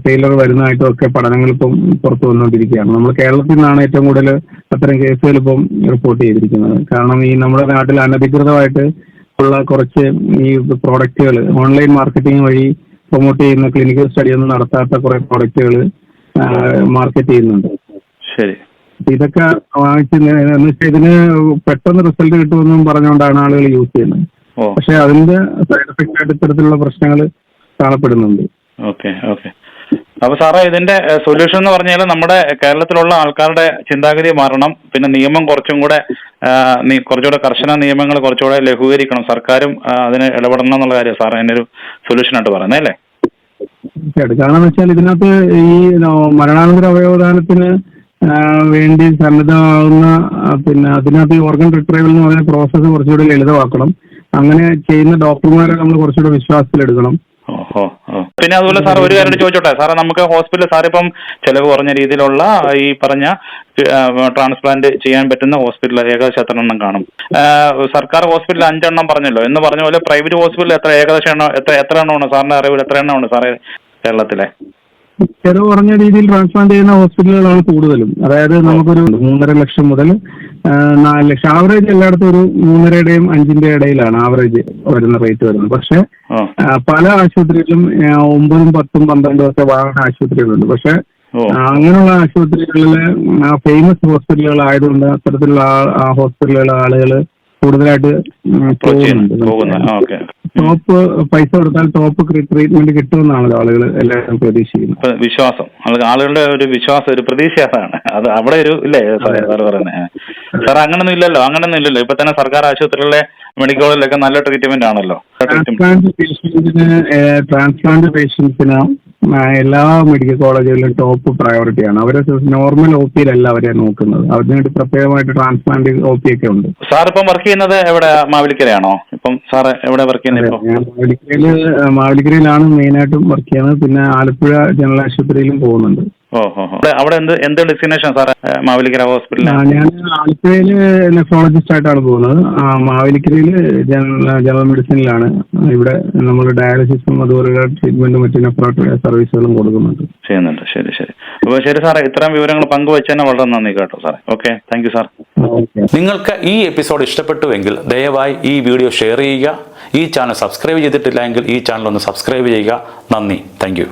ഫെയിലർ വരുന്നതായിട്ടും ഒക്കെ പഠനങ്ങൾ ഇപ്പം പുറത്തു വന്നുകൊണ്ടിരിക്കുകയാണ്. നമ്മൾ കേരളത്തിൽ നിന്നാണ് ഏറ്റവും കൂടുതൽ അത്തരം കേസുകൾ ഇപ്പം റിപ്പോർട്ട് ചെയ്തിരിക്കുന്നത്. കാരണം ഈ നമ്മുടെ നാട്ടിൽ അനധികൃതമായിട്ട് ഉള്ള കുറച്ച് ഈ പ്രോഡക്റ്റുകൾ ഓൺലൈൻ മാർക്കറ്റിംഗ് വഴി പ്രൊമോട്ട് ചെയ്യുന്ന ക്ലിനിക്കൽ സ്റ്റഡി ഒന്നും നടത്താത്ത കുറെ പ്രോഡക്റ്റുകൾ മാർക്കറ്റ് ചെയ്യുന്നുണ്ട്. ശരി, ഇതൊക്കെ വാങ്ങിച്ച് ഇതിന് പെട്ടെന്ന് റിസൾട്ട് കിട്ടുമെന്നും പറഞ്ഞുകൊണ്ടാണ് ആളുകൾ യൂസ് ചെയ്യുന്നത്. പക്ഷെ അതിന്റെ സൈഡ് എഫക്റ്റ് ആയിട്ട് ഇത്തരത്തിലുള്ള പ്രശ്നങ്ങൾ കാണപ്പെടുന്നുണ്ട്. ഓക്കെ. അപ്പൊ സാറേ, ഇതിന്റെ സൊല്യൂഷൻ എന്ന് പറഞ്ഞാൽ നമ്മുടെ കേരളത്തിലുള്ള ആൾക്കാരുടെ ചിന്താഗതി മാറണം. പിന്നെ നിയമം കുറച്ചുകൂടെ കർശന നിയമങ്ങൾ കുറച്ചുകൂടെ ലഘൂകരിക്കണം. സർക്കാരും അതിന് ഇടപെടണം എന്നുള്ള കാര്യം സാറേ അതിന്റെ ഒരു സൊല്യൂഷൻ ആയിട്ട് പറയുന്നത് അല്ലേ? തീർച്ചയായിട്ടും. കാരണം എന്ന് വെച്ചാൽ ഇതിനകത്ത് ഈ മരണാനന്തര അവയവദാനത്തിന് വേണ്ടി സന്നദ്ധമാകുന്ന പിന്നെ അതിനകത്ത് ഈ ഓർഗൻ റിട്രൈവൽ എന്ന് പറയുന്ന പ്രോസസ്സ് കുറച്ചുകൂടി ലളിതമാക്കണം. അങ്ങനെ ചെയ്യുന്ന ഡോക്ടർമാരെ നമ്മൾ കുറച്ചുകൂടെ വിശ്വാസത്തിലെടുക്കണം. പിന്നെ അതുപോലെ സാർ ഒരു കാര്യം ചോദിച്ചോട്ടെ സാറേ, നമുക്ക് ഹോസ്പിറ്റലിൽ സാറിപ്പം ചെലവ് കുറഞ്ഞ രീതിയിലുള്ള ഈ പറഞ്ഞ ട്രാൻസ്പ്ലാന്റ് ചെയ്യാൻ പറ്റുന്ന ഹോസ്പിറ്റൽ ഏകദേശം എത്ര എണ്ണം കാണും? സർക്കാർ ഹോസ്പിറ്റലിൽ 5 എണ്ണം പറഞ്ഞല്ലോ. എന്ന് പറഞ്ഞ പോലെ പ്രൈവറ്റ് ഹോസ്പിറ്റലിൽ എത്ര എണ്ണമാണ് സാറിന്റെ അറിവിൽ? എത്ര എണ്ണമാണ് സാറേ കേരളത്തിലെ? ചെലവ് കുറഞ്ഞ രീതിയിൽ ട്രാൻസ്പ്ലാന്റ് ചെയ്യുന്ന ഹോസ്പിറ്റലുകളാണ് കൂടുതലും. അതായത് നമുക്കൊരു 3.5 ലക്ഷം മുതൽ 4 ലക്ഷം. ആവറേജ് എല്ലായിടത്തും ഒരു 3.5-ന്റെയും 5-ന്റെ ഇടയിലാണ് ആവറേജ് വരുന്ന റേറ്റ് വരുന്നത്. പക്ഷെ പല ആശുപത്രികളിലും 9, 10, 12 ഒക്കെ വാങ്ങുന്ന ആശുപത്രികളുണ്ട്. പക്ഷെ അങ്ങനെയുള്ള ആശുപത്രികളിലെ ഫേമസ് ഹോസ്പിറ്റലുകൾ ആയതുകൊണ്ട് അത്തരത്തിലുള്ള ഹോസ്പിറ്റലുകളിലെ ആളുകൾ കൂടുതലായിട്ട് പോകുന്നുണ്ട്. ടോപ്പ് പൈസ കൊടുത്താൽ ടോപ്പ് ട്രീറ്റ്മെന്റ് കിട്ടുമെന്നാണല്ലോ ആളുകൾ എല്ലാവരും പ്രതീക്ഷിക്കുന്നത്. വിശ്വാസം, ആളുകളുടെ ഒരു വിശ്വാസം, ഒരു പ്രതീക്ഷയാണ് അത്. അവിടെ ഒരു ഇല്ലേ സാർ പറയുന്നത്? സാർ അങ്ങനൊന്നും ഇല്ലല്ലോ. ഇപ്പൊ തന്നെ സർക്കാർ ആശുപത്രികളിലെ മെഡിക്കൽ കോളേജിലൊക്കെ നല്ല ട്രീറ്റ്മെന്റ് ആണല്ലോ. ട്രാൻസ്പ്ലാന്റ് പേഷ്യൻസിന് എല്ലാ മെഡിക്കൽ കോളേജുകളിലും ടോപ്പ് പ്രയോറിറ്റിയാണ്. അവരെ നോർമൽ ഒ പിയിലല്ല അവരെ നോക്കുന്നത്. അതിനുവേണ്ടി പ്രത്യേകമായിട്ട് ട്രാൻസ്പ്ലാന്റ് ഒ പി ഒക്കെ ഉണ്ട്. സാർ ഇപ്പം വർക്ക് ചെയ്യുന്നത് എവിടെ? മാവേലിക്കരയാണോ? ഇപ്പം സാർ എവിടെ വർക്ക് ചെയ്യുന്നത്? മാവേലിക്കരയിലാണ് മെയിനായിട്ടും വർക്ക് ചെയ്യുന്നത്. പിന്നെ ആലപ്പുഴ ജനറൽ ആശുപത്രിയിലും പോകുന്നുണ്ട്. അവിടെ എന്ത് ഡെസ്റ്റിനേഷൻ സാർ മാവേലിക്കര ഹോസ്പിറ്റലിൽ? ഞാൻ ആലപ്പുഴയില് നെഫ്രോളജിസ്റ്റ് ആയിട്ടാണ് പോകുന്നത്. മാവേലിക്കരയിൽ ജനറൽ മെഡിസിനിലാണ്. ഇവിടെ നമ്മൾ ഡയാലിസിസും അതുപോലെ ട്രീറ്റ്മെന്റും മറ്റു നെഫ്രോളജി സർവീസുകളും കൊടുക്കുന്നുണ്ട്. ചെയ്യുന്നുണ്ട്. ശരി. അപ്പോൾ ശരി സാറേ, ഇത്തരം വിവരങ്ങൾ പങ്കുവച്ചതിന് വളരെ നന്ദി കേട്ടോ സാറേ. Okay, thank you sir. നിങ്ങൾക്ക് ഈ എപ്പിസോഡ് ഇഷ്ടപ്പെട്ടുവെങ്കിൽ ദയവായി ഈ വീഡിയോ ഷെയർ ചെയ്യുക. ഈ ചാനൽ സബ്സ്ക്രൈബ് ചെയ്തിട്ടില്ല എങ്കിൽ ഈ ചാനൽ ഒന്ന് സബ്സ്ക്രൈബ് ചെയ്യുക. നന്ദി. Thank you.